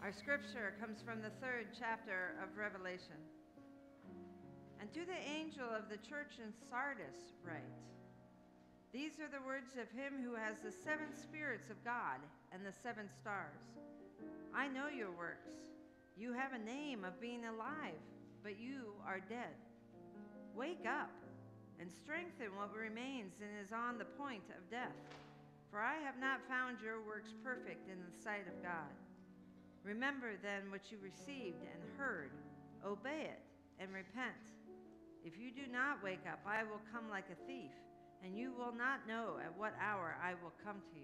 Our scripture comes from the 3rd chapter of Revelation. And to the angel of the church in Sardis write, these are the words of him who has the 7 spirits of God and the 7 stars. I know your works. You have a name of being alive, but you are dead. Wake up and strengthen what remains and is on the point of death. For I have not found your works perfect in the sight of God. Remember then what you received and heard. Obey it and repent. If you do not wake up, I will come like a thief, and you will not know at what hour I will come to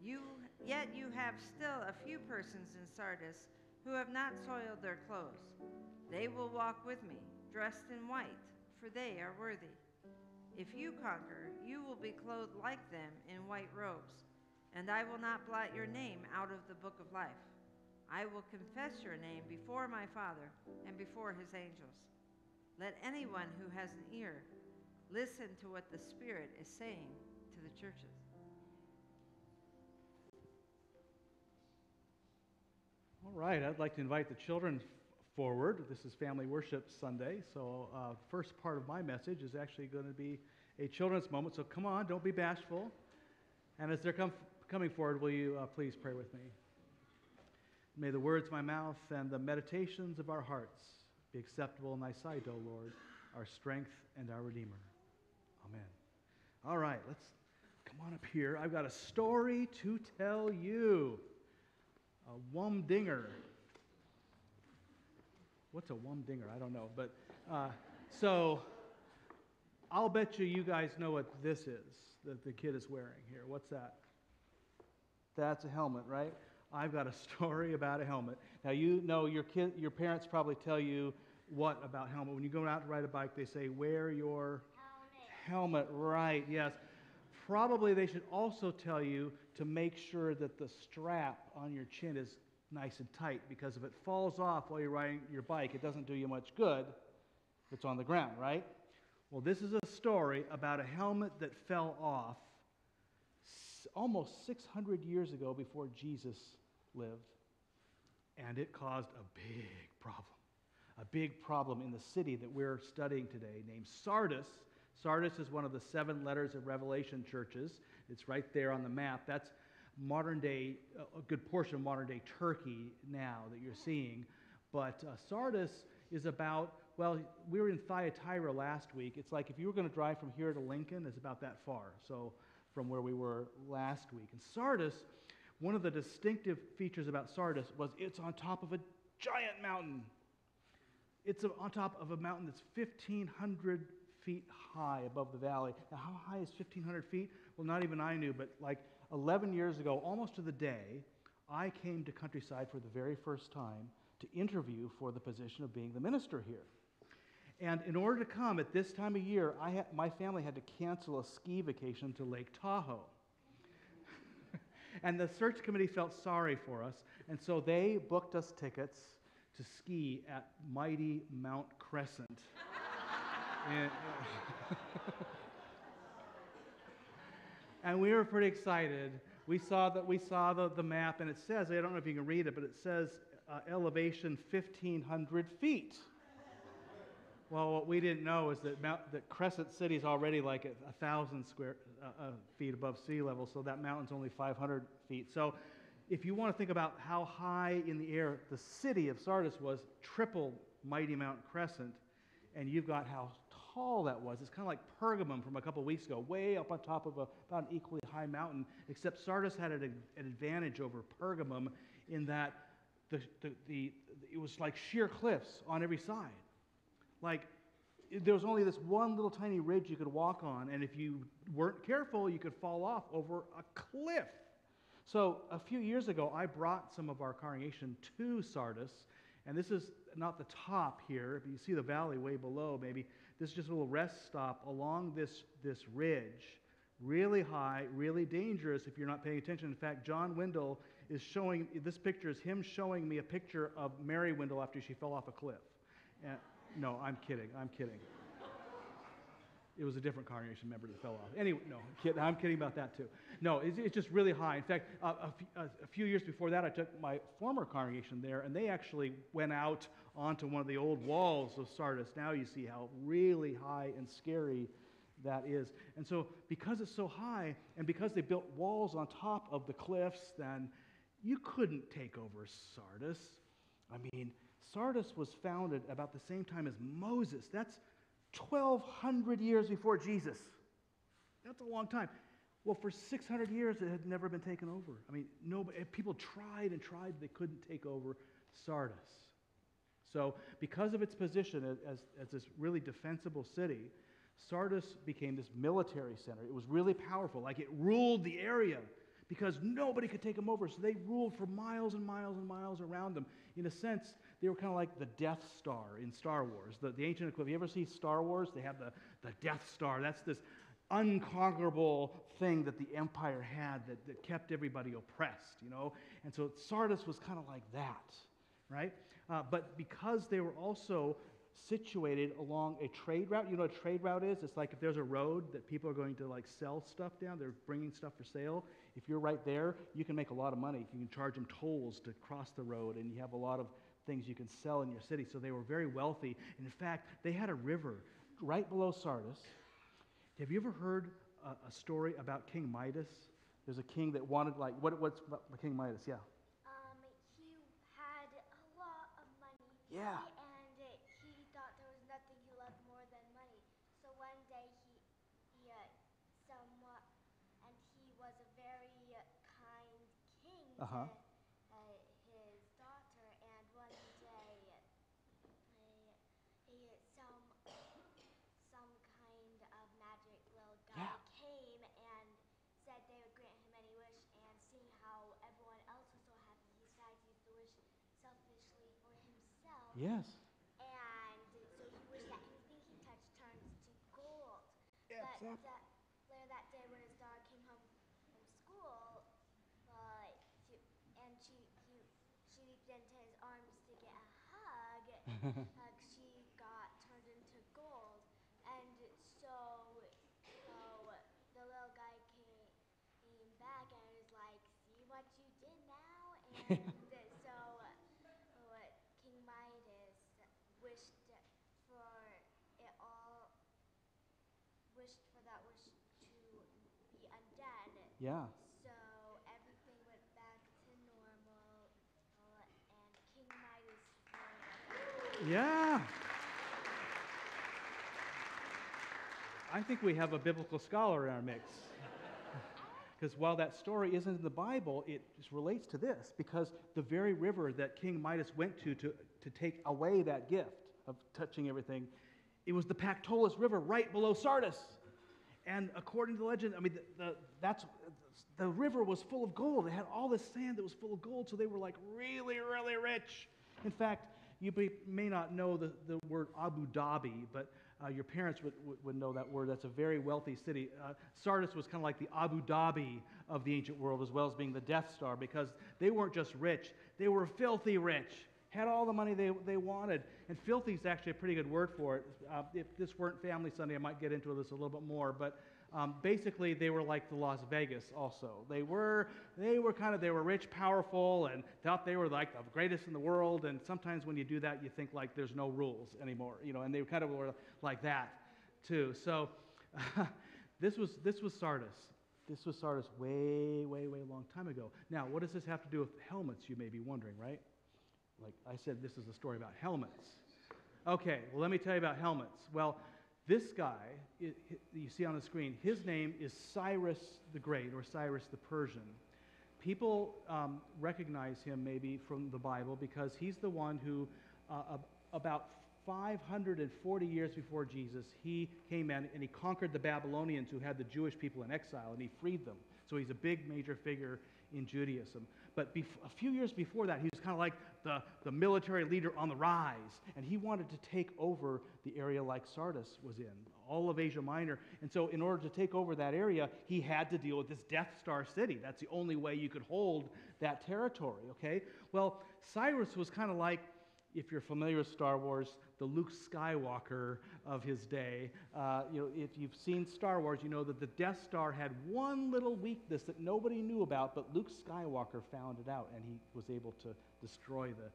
you. Yet you have still a few persons in Sardis who have not soiled their clothes. They will walk with me, dressed in white, for they are worthy. If you conquer, you will be clothed like them in white robes, and I will not blot your name out of the book of life. I will confess your name before my Father and before his angels. Let anyone who has an ear listen to what the Spirit is saying to the churches. All right, I'd like to invite the children forward. This is Family Worship Sunday, so first part of my message is actually going to be a children's moment, so come on, don't be bashful. And as they're coming forward, will you please pray with me? May the words of my mouth and the meditations of our hearts be acceptable in thy sight, O Lord, our strength and our Redeemer. Amen. All right, let's come on up here. I've got a story to tell you. A wumdinger. What's a wumdinger? I don't know. But so I'll bet you guys know what this is that the kid is wearing here. What's that? That's a helmet, right? I've got a story about a helmet. Now you know your parents probably tell you what about helmet. When you go out to ride a bike, they say wear your helmet. Right? Yes. Probably they should also tell you to make sure that the strap on your chin is nice and tight, because if it falls off while you're riding your bike, it doesn't do you much good if it's on the ground, right? Well, this is a story about a helmet that fell off almost 600 years ago before Jesus lived, and it caused a big problem in the city that we're studying today named Sardis. Sardis is one of the 7 letters of Revelation churches. It's right there on the map. That's modern day, a good portion of modern day Turkey now that you're seeing. But Sardis is about, well, we were in Thyatira last week. It's like if you were going to drive from here to Lincoln, it's about that far. So from where we were last week. And Sardis, one of the distinctive features about Sardis was it's on top of a giant mountain. It's on top of a mountain that's 1,500 feet high above the valley. Now, how high is 1,500 feet? Well, not even I knew, but like 11 years ago, almost to the day, I came to Countryside for the very first time to interview for the position of being the minister here. And in order to come at this time of year, my family had to cancel a ski vacation to Lake Tahoe. And the search committee felt sorry for us, and so they booked us tickets to ski at mighty Mount Crescent. And we were pretty excited. We saw the map, and it says, I don't know if you can read it, but it says elevation 1,500 feet. Well, what we didn't know is that Crescent City is already like 1,000 square feet above sea level, so that mountain's only 500 feet. So if you want to think about how high in the air the city of Sardis was, triple mighty Mount Crescent, and you've got how tall that was. It's kind of like Pergamum from a couple weeks ago, way up on top of about an equally high mountain, except Sardis had an advantage over Pergamum in that it was like sheer cliffs on every side. Like, there was only this one little tiny ridge you could walk on, and if you weren't careful, you could fall off over a cliff. So a few years ago, I brought some of our congregation to Sardis, and this is not the top here. If you see the valley way below, maybe this is just a little rest stop along this ridge. Really high, really dangerous if you're not paying attention. In fact, John Wendell is showing, this picture is him showing me a picture of Mary Wendell after she fell off a cliff. No, I'm kidding. It was a different congregation member that fell off. Anyway, no, I'm kidding about that too. No, it's just really high. In fact, a few years before that, I took my former congregation there, and they actually went out onto one of the old walls of Sardis. Now you see how really high and scary that is. And so because it's so high, and because they built walls on top of the cliffs, then you couldn't take over Sardis. I mean, Sardis was founded about the same time as Moses. That's 1,200 years before Jesus. That's a long time. Well, for 600 years, it had never been taken over. I mean, people tried and tried, they couldn't take over Sardis. So because of its position as this really defensible city, Sardis became this military center. It was really powerful. Like, it ruled the area because nobody could take them over. So they ruled for miles and miles and miles around them. In a sense, they were kind of like the Death Star in Star Wars. The ancient equivalent. You ever see Star Wars? They have the Death Star. That's this unconquerable thing that the Empire had that kept everybody oppressed, you know? And so Sardis was kind of like that, right? But because they were also situated along a trade route, you know what a trade route is? It's like if there's a road that people are going to like sell stuff down, they're bringing stuff for sale. If you're right there, you can make a lot of money. You can charge them tolls to cross the road, and you have a lot of things you can sell in your city. So they were very wealthy. And in fact, they had a river right below Sardis. Have you ever heard a story about King Midas? There's a king that wanted, like, what's King Midas? Yeah. He had a lot of money. Yeah. And he thought there was nothing he loved more than money. So one day he was a very kind king Uh-huh. to his daughter. And one day some kind of magic little guy Yeah. came and said they would grant him any wish, and seeing how everyone else was so happy, he decided to use the wish selfishly for himself. Yes. And so he wished that anything he touched turns to gold. Yeah, But exactly. later that day, when his daughter came home from school, she leaped into his arms to get a hug, she got turned into gold. And so the little guy came back and was like, "See what you did now?" And so King Midas wished for that wish to be undone. Yeah. So everything went back to normal, and King Midas won. Yeah. I think we have a biblical scholar in our mix. Because while that story isn't in the Bible, it just relates to this. Because the very river that King Midas went to take away that gift of touching everything, it was the Pactolus River right below Sardis. And according to the legend, I mean, the river was full of gold. It had all this sand that was full of gold, so they were like really, really rich. In fact, you may not know the word Abu Dhabi, but your parents would know that word. That's a very wealthy city. Sardis was kind of like the Abu Dhabi of the ancient world, as well as being the Death Star, because they weren't just rich, they were filthy rich, had all the money they wanted. And filthy is actually a pretty good word for it. If this weren't Family Sunday, I might get into this a little bit more, but basically they were like the Las Vegas also. They were rich, powerful, and thought they were like the greatest in the world. And sometimes when you do that, you think like there's no rules anymore, you know, and they kind of were like that too. So this was Sardis. This was Sardis way, way, way long time ago. Now, what does this have to do with helmets, you may be wondering, right? Like I said, this is a story about helmets. Okay, well, let me tell you about helmets. Well, this guy, you see on the screen, his name is Cyrus the Great, or Cyrus the Persian. People recognize him maybe from the Bible because he's the one who, about 540 years before Jesus, he came in and he conquered the Babylonians who had the Jewish people in exile, and he freed them. So he's a big major figure in Judaism. But a few years before that, he was kind of like the military leader on the rise, and he wanted to take over the area like Sardis was in, all of Asia Minor. And so in order to take over that area, he had to deal with this Death Star city. That's the only way you could hold that territory, okay? Well, Cyrus was kind of like, if you're familiar with Star Wars, the Luke Skywalker of his day. If you've seen Star Wars, you know that the Death Star had one little weakness that nobody knew about, but Luke Skywalker found it out, and he was able to destroy the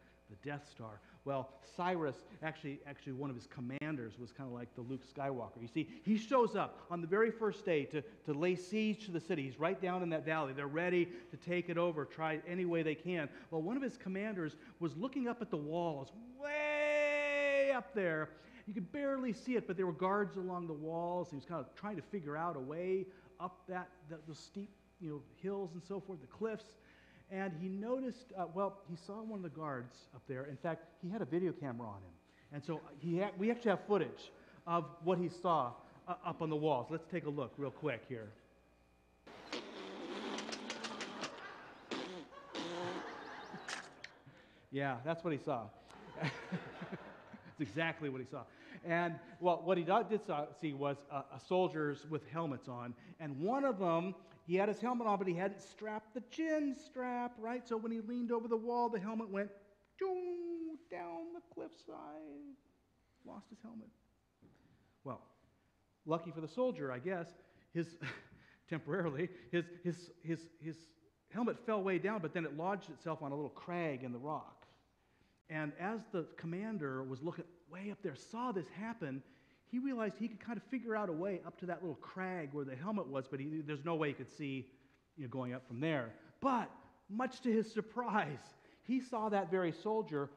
Death Star. Well, Cyrus, actually one of his commanders, was kind of like the Luke Skywalker. You see, he shows up on the very first day to lay siege to the city. He's right down in that valley. They're ready to take it over, try any way they can. Well, one of his commanders was looking up at the walls, way up there. You could barely see it, but there were guards along the walls. He was kind of trying to figure out a way up those steep hills and so forth, the cliffs. And he noticed, he saw one of the guards up there. In fact, he had a video camera on him. And so we actually have footage of what he saw up on the walls. Let's take a look real quick here. Yeah, that's what he saw. That's exactly what he saw. And, what he did see was soldiers with helmets on. And one of them, he had his helmet on, but he hadn't strapped the chin strap, right? So when he leaned over the wall, the helmet went down the cliffside. Lost his helmet. Well, lucky for the soldier, I guess, temporarily, his helmet fell way down, but then it lodged itself on a little crag in the rock. And as the commander was looking way up there, saw this happen, he realized he could kind of figure out a way up to that little crag where the helmet was, but there's no way he could see going up from there. But, much to his surprise, he saw that very soldier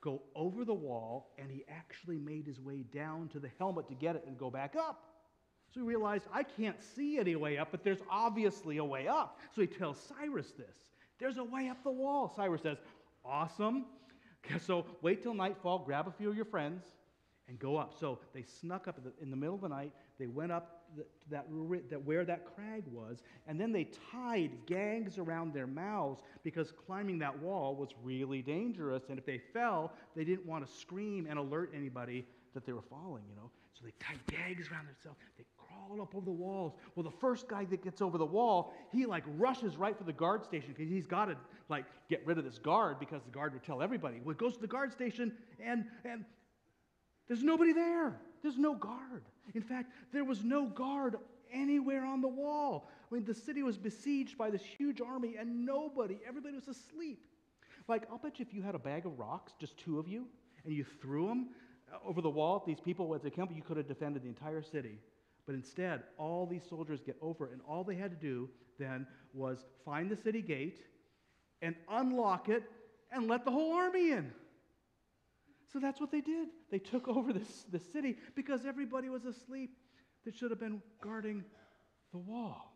go over the wall, and he actually made his way down to the helmet to get it and go back up. So he realized, I can't see any way up, but there's obviously a way up. So he tells Cyrus this. There's a way up the wall. Cyrus says, awesome. So wait till nightfall, grab a few of your friends, and go up. So they snuck up in the middle of the night. They went up where that crag was, and then they tied gags around their mouths because climbing that wall was really dangerous. And if they fell, they didn't want to scream and alert anybody that they were falling. So they tied gags around themselves. They crawled up over the walls. Well, the first guy that gets over the wall, he rushes right for the guard station because he's got to get rid of this guard because the guard would tell everybody. Well, he goes to the guard station and there's nobody there. There's no guard. In fact, there was no guard anywhere on the wall. I mean, the city was besieged by this huge army and everybody was asleep. I'll bet you if you had a bag of rocks, just two of you, and you threw them over the wall, these people, as they come, you could have defended the entire city. But instead, all these soldiers get over, and all they had to do then was find the city gate and unlock it and let the whole army in. So that's what they did. They took over the city because everybody was asleep that should have been guarding the wall.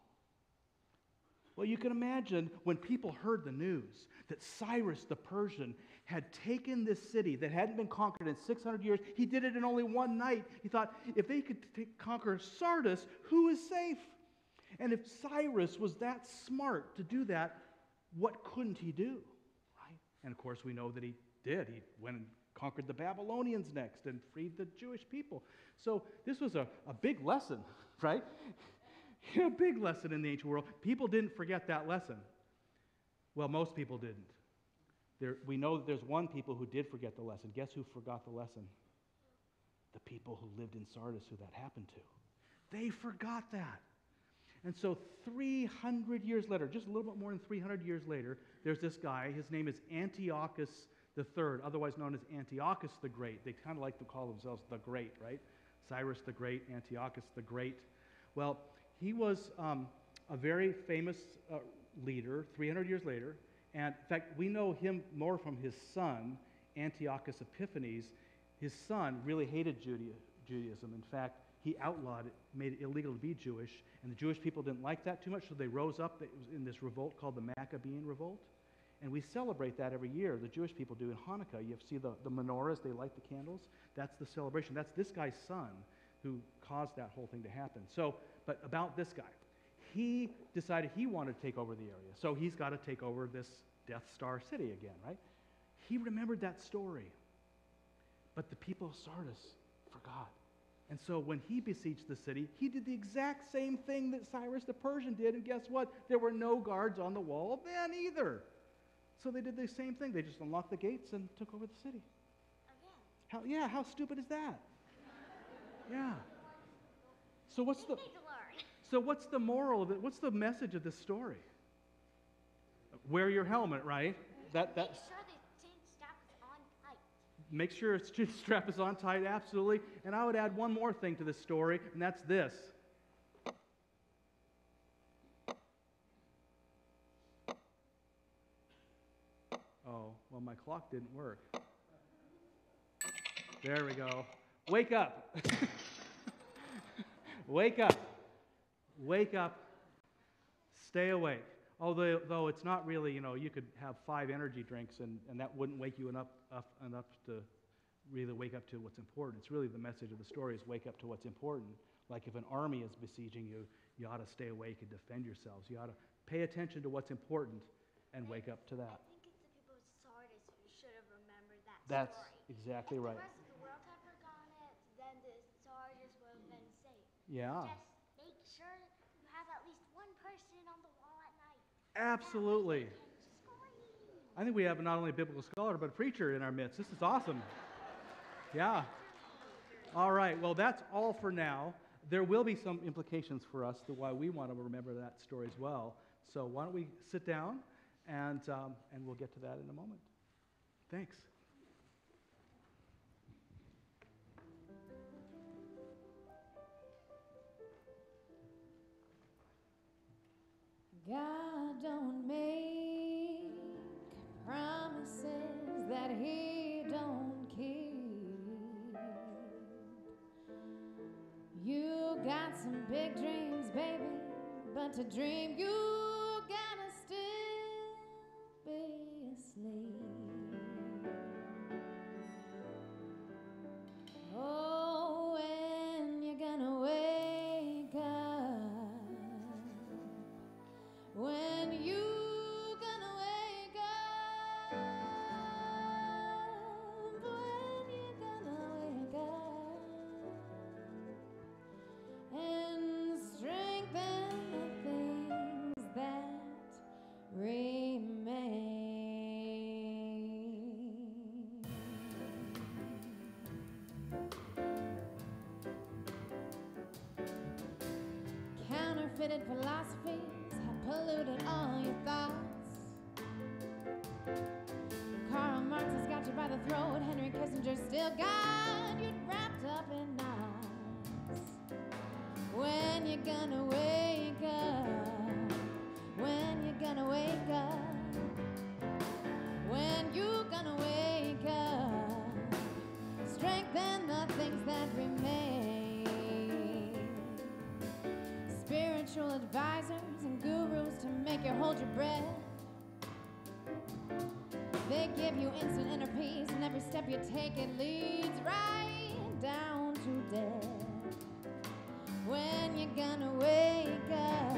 Well, you can imagine when people heard the news that Cyrus the Persian had taken this city that hadn't been conquered in 600 years. He did it in only one night. He thought, if they could conquer Sardis, who is safe? And if Cyrus was that smart to do that, what couldn't he do? Right? And of course, we know that he did. He went and conquered the Babylonians next and freed the Jewish people. So this was a big lesson, right? A big lesson in the ancient world. People didn't forget that lesson. Well, most people didn't. We know that there's one people who did forget the lesson. Guess who forgot the lesson? The people who lived in Sardis who that happened to. They forgot that. And so 300 years later, just a little bit more than 300 years later, there's this guy. His name is Antiochus III, otherwise known as Antiochus the Great. They kind of like to call themselves the Great, right? Cyrus the Great, Antiochus the Great. Well, he was a very famous leader 300 years later. And in fact, we know him more from his son, Antiochus Epiphanes. His son really hated Judaism. In fact, he outlawed it, made it illegal to be Jewish. And the Jewish people didn't like that too much, so they rose up in this revolt called the Maccabean Revolt. And we celebrate that every year. The Jewish people do in Hanukkah. You see the menorahs, they light the candles. That's the celebration. That's this guy's son who caused that whole thing to happen. But about this guy, he decided he wanted to take over the area. So he's got to take over this Death Star city again, right? He remembered that story. But the people of Sardis forgot. And so when he besieged the city, he did the exact same thing that Cyrus the Persian did. And guess what? There were no guards on the wall then either. So they did the same thing. They just unlocked the gates and took over the city. How stupid is that? Yeah. So what's You need to learn. so what's the moral of it? What's the message of this story? Wear your helmet, right? Make sure the chain strap is on tight. Make sure its chin strap is on tight, absolutely. And I would add one more thing to this story, and that's this. Oh, well, my clock didn't work. There we go. Wake up. Wake up. Wake up. Stay awake. Although it's not really, you could have 5 energy drinks and that wouldn't wake you enough to really wake up to what's important. It's really the message of the story is wake up to what's important. Like if an army is besieging you, you ought to stay awake and defend yourselves. You ought to pay attention to what's important and wake up to that. I think it's the people of Sardis who should have remembered that That's story. exactly If right. the rest of the world had forgotten it, then the Sardis would have been safe. Yeah, Just make sure you have at least one person on the wall at night. absolutely. That way they can scream. I think we have not only a biblical scholar, but a preacher in our midst. This is awesome. Yeah. All right. Well, that's all for now. There will be some implications for us to why we want to remember that story as well. So why don't we sit down and we'll get to that in a moment. Thanks. God don't make promises that He don't keep. You got some big dreams, baby, but to dream you gotta still be asleep. Oh, when you're gonna wake up, when you gonna wake up, when you gonna wake up and strengthen the things that remain. Counterfeited philosophies have polluted all your thoughts. Karl Marx has got you by the throat. Henry Kissinger still got you wrapped up in knots. When you gonna wake up? When you gonna wake up? When you gonna wake up? Strengthen the things that remain. Spiritual advisors and gurus to make you hold your breath. They give you instant inner peace, and every step you take it leads right down to death. When you gonna wake up?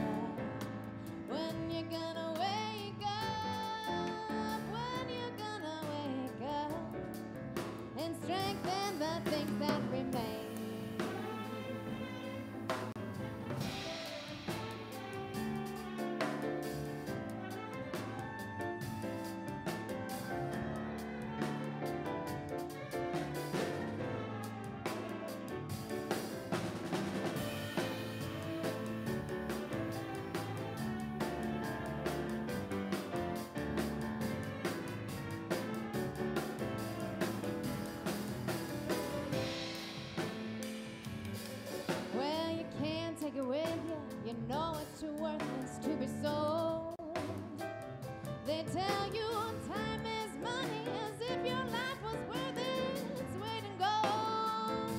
When you gonna wake up? When you gonna wake up and strengthen the things that remain. Well, you can't take it with you. You know it's too worthless to be sold. They tell you time is money, as if your life was worth its weight in gold.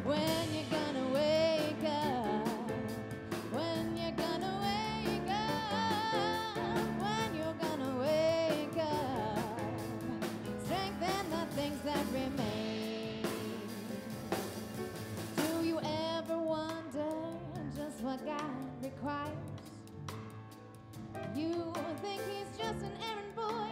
When you gonna wake up? When you gonna wake up? When you gonna wake up? Strengthen the things that remain. Do you ever wonder just what God requires? You think He's just an errand boy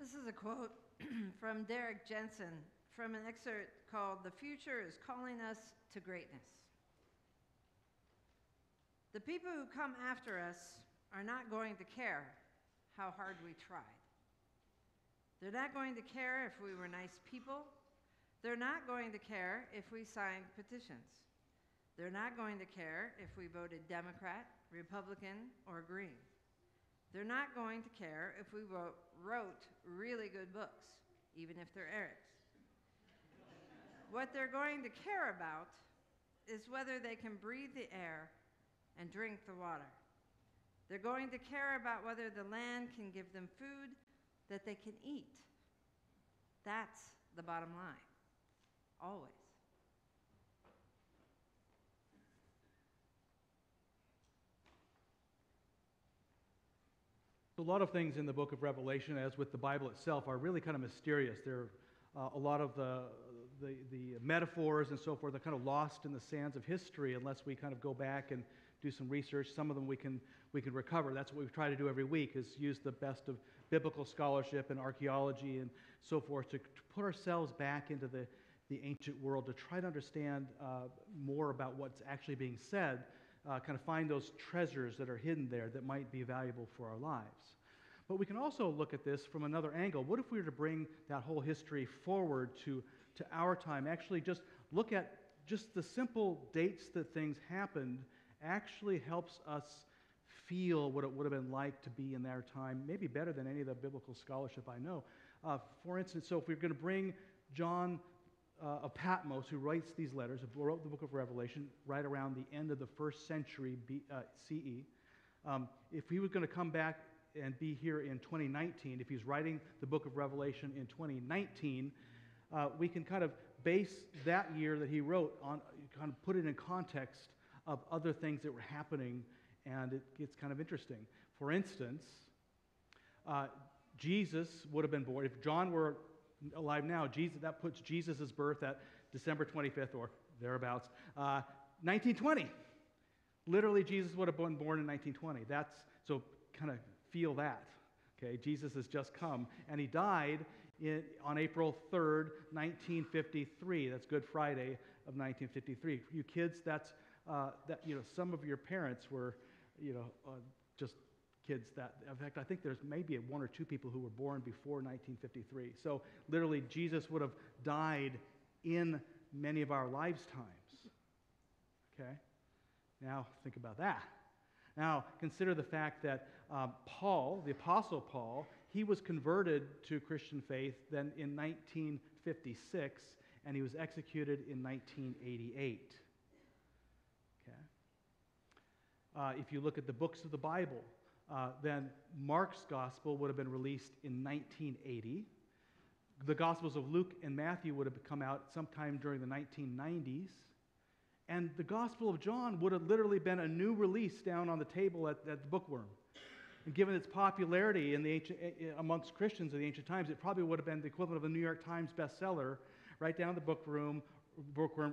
This is a quote from Derek Jensen from an excerpt called "The Future is Calling Us to Greatness." The people who come after us are not going to care how hard we tried. They're not going to care if we were nice people. They're not going to care if we signed petitions. They're not going to care if we voted Democrat, Republican, or Green. They're not going to care if we wrote really good books, even if they're Eric's. What they're going to care about is whether they can breathe the air and drink the water. They're going to care about whether the land can give them food that they can eat. That's the bottom line, always. A lot of things in the book of Revelation, as with the Bible itself, are really kind of mysterious. There are a lot of the metaphors and so forth are kind of lost in the sands of history unless we kind of go back and do some research. Some of them we can recover. That's what we try to do every week, is use the best of biblical scholarship and archaeology and so forth to put ourselves back into the ancient world, to try to understand more about what's actually being said, kind of find those treasures that are hidden there that might be valuable for our lives. But we can also look at this from another angle. What if we were to bring that whole history forward to our time, actually just look at just the simple dates that things happened actually helps us feel what it would have been like to be in their time, maybe better than any of the biblical scholarship I know. For instance, so if we're going to bring John of Patmos, who writes these letters, who wrote the book of Revelation right around the end of the 1st century CE, if he was going to come back and be here in 2019, if he's writing the book of Revelation in 2019, we can kind of base that year that he wrote on, kind of put it in context of other things that were happening, and it gets kind of interesting. For instance, Jesus would have been born, if John were alive now, that puts Jesus' birth at December 25th or thereabouts, 1920. Literally, Jesus would have been born in 1920. So kind of feel that. Okay, Jesus has just come, and he died on April 3rd, 1953. That's Good Friday of 1953. You kids, some of your parents were, just kids that, in fact, I think there's maybe one or two people who were born before 1953. So literally, Jesus would have died in many of our lifetimes. Okay? Now, think about that. Now, consider the fact that Paul, the Apostle Paul, he was converted to Christian faith then in 1956, and he was executed in 1988. Okay? If you look at the books of the Bible, then Mark's gospel would have been released in 1980. The Gospels of Luke and Matthew would have come out sometime during the 1990s. And the Gospel of John would have literally been a new release down on the table at the Bookworm. And given its popularity amongst Christians in the ancient times, it probably would have been the equivalent of a New York Times bestseller right down the Bookworm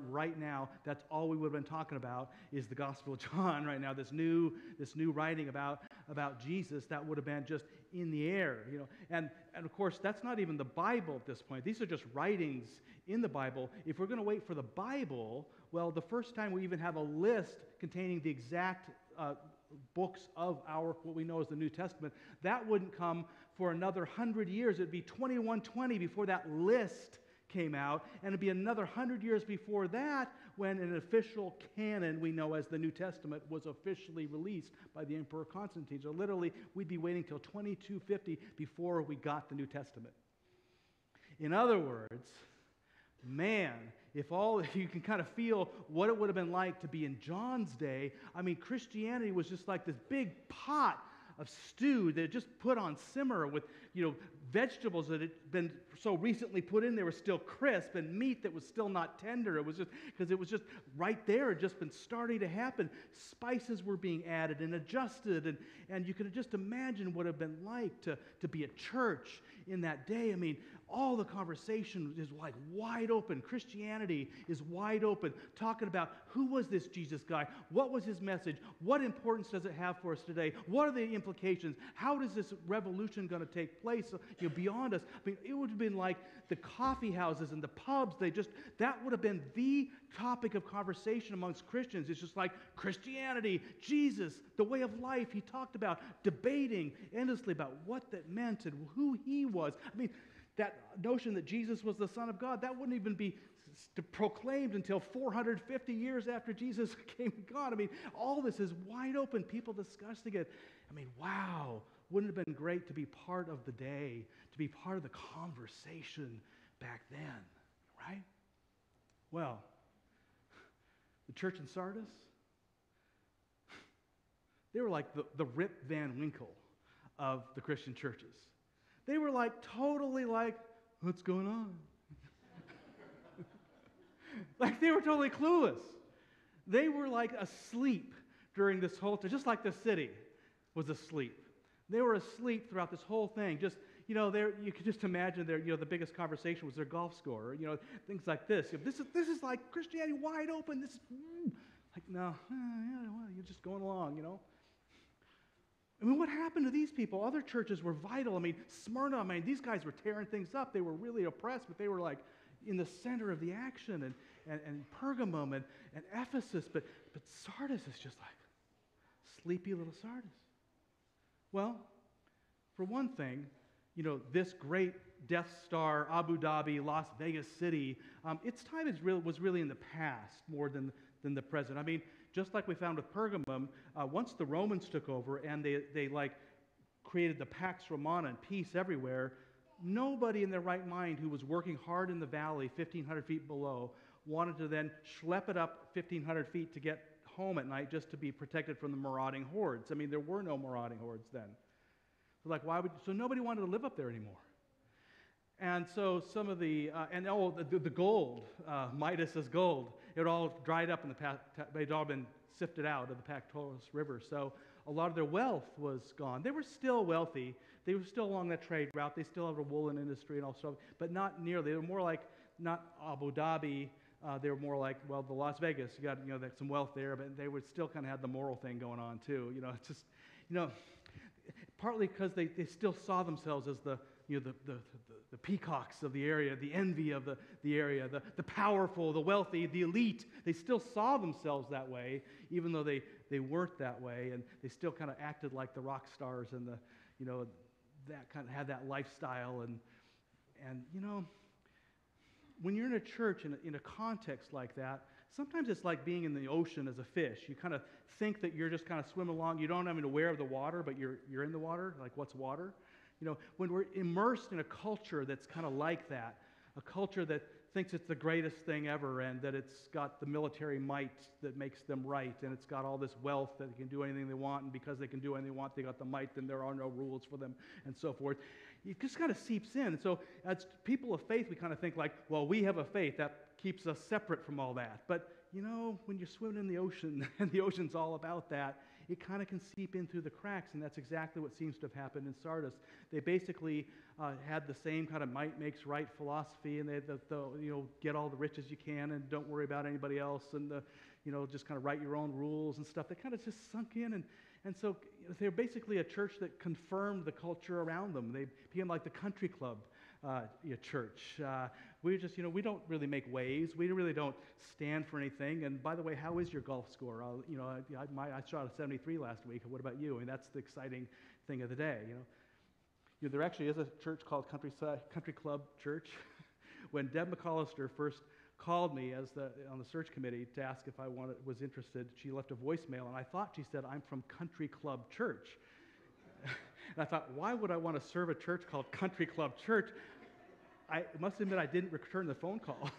right now. That's all we would have been talking about is the Gospel of John right now, this new writing about Jesus that would have been just in the air, And of course, that's not even the Bible at this point. These are just writings in the Bible. If we're going to wait for the Bible, well, the first time we even have a list containing the exact books of what we know as the New Testament, that wouldn't come for another 100 years. It'd be 2120 before that list came out, and it'd be another 100 years before that when an official canon we know as the New Testament was officially released by the Emperor Constantine. So literally, we'd be waiting till 2250 before we got the New Testament. In other words, man, if you can kind of feel what it would have been like to be in John's day, I mean, Christianity was just like this big pot of stew that had just put on simmer with, vegetables that had been so recently put in, they were still crisp, and meat that was still not tender. It was just, because it was just right there, it had just been starting to happen. Spices were being added and adjusted, and you could just imagine what it would have been like to be a church in that day. I mean, all the conversation is like wide open. Christianity is wide open, talking about who was this Jesus guy? What was his message? What importance does it have for us today? What are the implications? How is this revolution going to take place? beyond us. I mean, it would have been like the coffee houses and the pubs. That would have been the topic of conversation amongst Christians. It's just like Christianity, Jesus, the way of life he talked about, debating endlessly about what that meant and who he was. I mean, that notion that Jesus was the Son of God, that wouldn't even be proclaimed until 450 years after Jesus came to God. I mean, all this is wide open, people discussing it. I mean, wow, wouldn't it have been great to be part of the day, to be part of the conversation back then, right? Well, the church in Sardis, they were like the Rip Van Winkle of the Christian churches. They were like totally like, what's going on? Like they were totally clueless. They were like asleep during this whole time, just like the city was asleep. They were asleep throughout this whole thing. Just, you could just imagine the biggest conversation was their golf score, or, things like this. This is like Christianity wide open. This is like, no, well, you're just going along, I mean, what happened to these people? Other churches were vital. I mean, Smyrna, these guys were tearing things up. They were really oppressed, but they were like in the center of the action, and Pergamum and Ephesus, but Sardis is just like sleepy little Sardis. Well, for one thing, this great Death Star, Abu Dhabi, Las Vegas city, its time was really in the past more than the present. I mean, just like we found with Pergamum, once the Romans took over and they created the Pax Romana and peace everywhere, nobody in their right mind who was working hard in the valley 1,500 feet below wanted to then schlep it up 1,500 feet to get home at night just to be protected from the marauding hordes. I mean, there were no marauding hordes then. So nobody wanted to live up there anymore. And so some of the gold, Midas's gold, it all dried up in they'd all been sifted out of the Pactolus River. So a lot of their wealth was gone. They were still wealthy. They were still along that trade route. They still have a woolen industry and all stuff, but not nearly. They were more like, not Abu Dhabi, they were more like, well, the Las Vegas, you got, some wealth there, but they would still kind of have the moral thing going on too. It's just, partly because they still saw themselves as the peacocks of the area, the envy of the area, the powerful, the wealthy, the elite. They still saw themselves that way, even though they weren't that way, and they still kind of acted like the rock stars and that kind of had that lifestyle. And when you're in a church in a context like that, sometimes it's like being in the ocean as a fish. You kind of think that you're just kind of swimming along. You don't even aware of the water, but you're in the water. Like, what's water? When we're immersed in a culture that's kind of like that, a culture that thinks it's the greatest thing ever and that it's got the military might that makes them right, and it's got all this wealth that they can do anything they want, and because they can do anything they want, they got the might, then there are no rules for them, and so forth. It just kind of seeps in. And so as people of faith, we kind of think like, well, we have a faith that keeps us separate from all that. But, when you're swimming in the ocean, and the ocean's all about that, it kind of can seep in through the cracks, and that's exactly what seems to have happened in Sardis. They basically had the same kind of might makes right philosophy, and they get all the riches you can, and don't worry about anybody else, and just kind of write your own rules and stuff. That kind of just sunk in, and so they're basically a church that confirmed the culture around them. They became like the country club church. We just, we don't really make waves. We really don't stand for anything. And by the way, how is your golf score? I shot a 73 last week. What about you? I mean, that's the exciting thing of the day. There actually is a church called Country Club Church. When Deb McCollister first called me on the search committee to ask if I was interested, she left a voicemail, and I thought she said, "I'm from Country Club Church." And I thought, why would I want to serve a church called Country Club Church? I must admit I didn't return the phone call.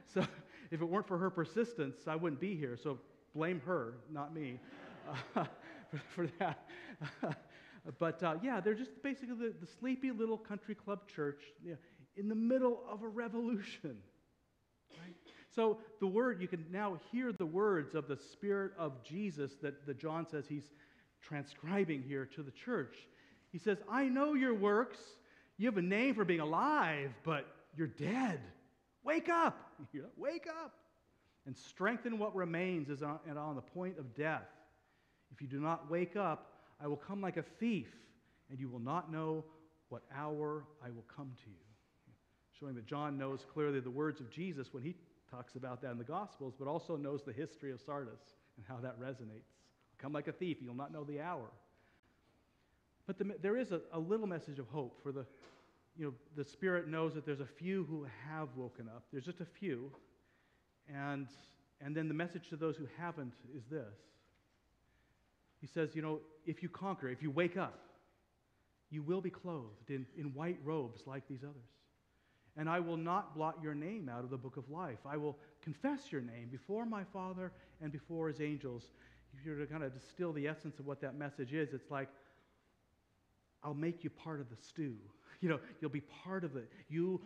So if it weren't for her persistence, I wouldn't be here. So blame her, not me, for that. But they're just basically the sleepy little country club church in the middle of a revolution. Right? So the word, you can now hear the words of the Spirit of Jesus that John says he's transcribing here to the church. He says, I know your works. You have a name for being alive, but you're dead. Wake up. Wake up. And strengthen what remains is on the point of death. If you do not wake up, I will come like a thief, and you will not know what hour I will come to you. Showing that John knows clearly the words of Jesus when he talks about that in the Gospels, but also knows the history of Sardis and how that resonates. Come like a thief, you'll not know the hour. But there is a little message of hope for the Spirit knows that there's a few who have woken up. There's just a few. And then the message to those who haven't is this. He says, if you conquer, if you wake up, you will be clothed in white robes like these others. And I will not blot your name out of the book of life. I will confess your name before my Father and before his angels. If you're to kind of distill the essence of what that message is, it's like, I'll make you part of the stew. You'll be part of it. You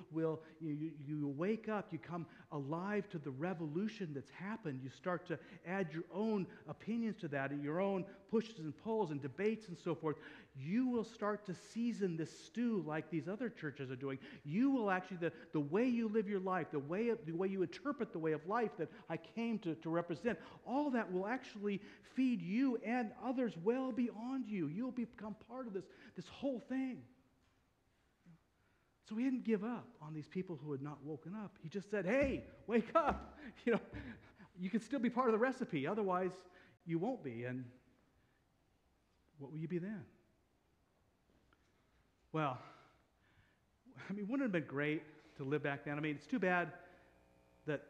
wake up, you come alive to the revolution that's happened. You start to add your own opinions to that, and your own pushes and pulls and debates and so forth. You will start to season this stew like these other churches are doing. You will actually, the way you live your life, the way you interpret the way of life that I came to represent, all that will actually feed you and others well beyond you. You'll become part of this whole thing. So he didn't give up on these people who had not woken up. He just said, hey, wake up. You can still be part of the recipe. Otherwise, you won't be. And what will you be then? Well, wouldn't it have been great to live back then? It's too bad that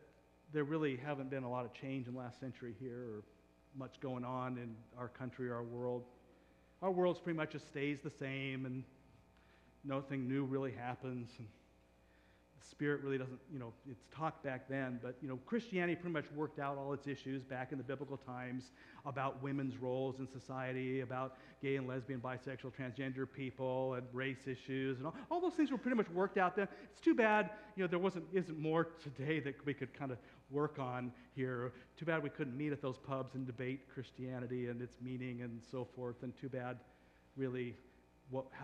there really haven't been a lot of change in the last century here or much going on in our country, our world. Our world's pretty much just stays the same, and nothing new really happens. And the Spirit really doesn't, it's talked back then, but, Christianity pretty much worked out all its issues back in the biblical times about women's roles in society, about gay and lesbian, bisexual, transgender people, and race issues, and all those things were pretty much worked out then. It's too bad, there isn't more today that we could kind of work on here. Too bad we couldn't meet at those pubs and debate Christianity and its meaning and so forth, and too bad, really,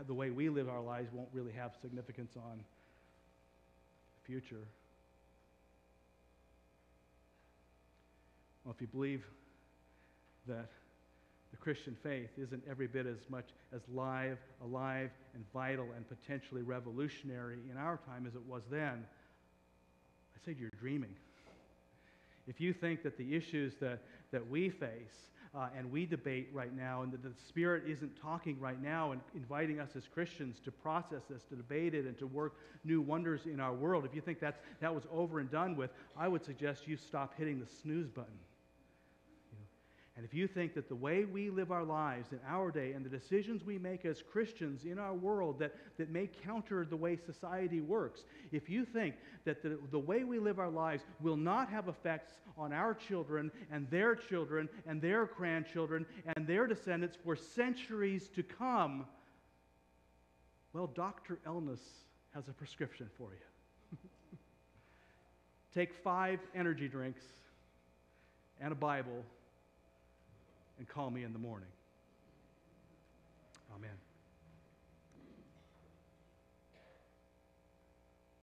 the way we live our lives won't really have significance on the future. Well, if you believe that the Christian faith isn't every bit as much as alive, and vital, and potentially revolutionary in our time as it was then, I say you're dreaming. If you think that the issues that we face and we debate right now, and that the Spirit isn't talking right now and inviting us as Christians to process this, to debate it, and to work new wonders in our world, if you think that was over and done with, I would suggest you stop hitting the snooze button. And if you think that the way we live our lives in our day and the decisions we make as Christians in our world that may counter the way society works, if you think that the way we live our lives will not have effects on our children and their grandchildren and their descendants for centuries to come, well, Dr. Elness has a prescription for you. Take 5 energy drinks and a Bible and call me in the morning. Amen.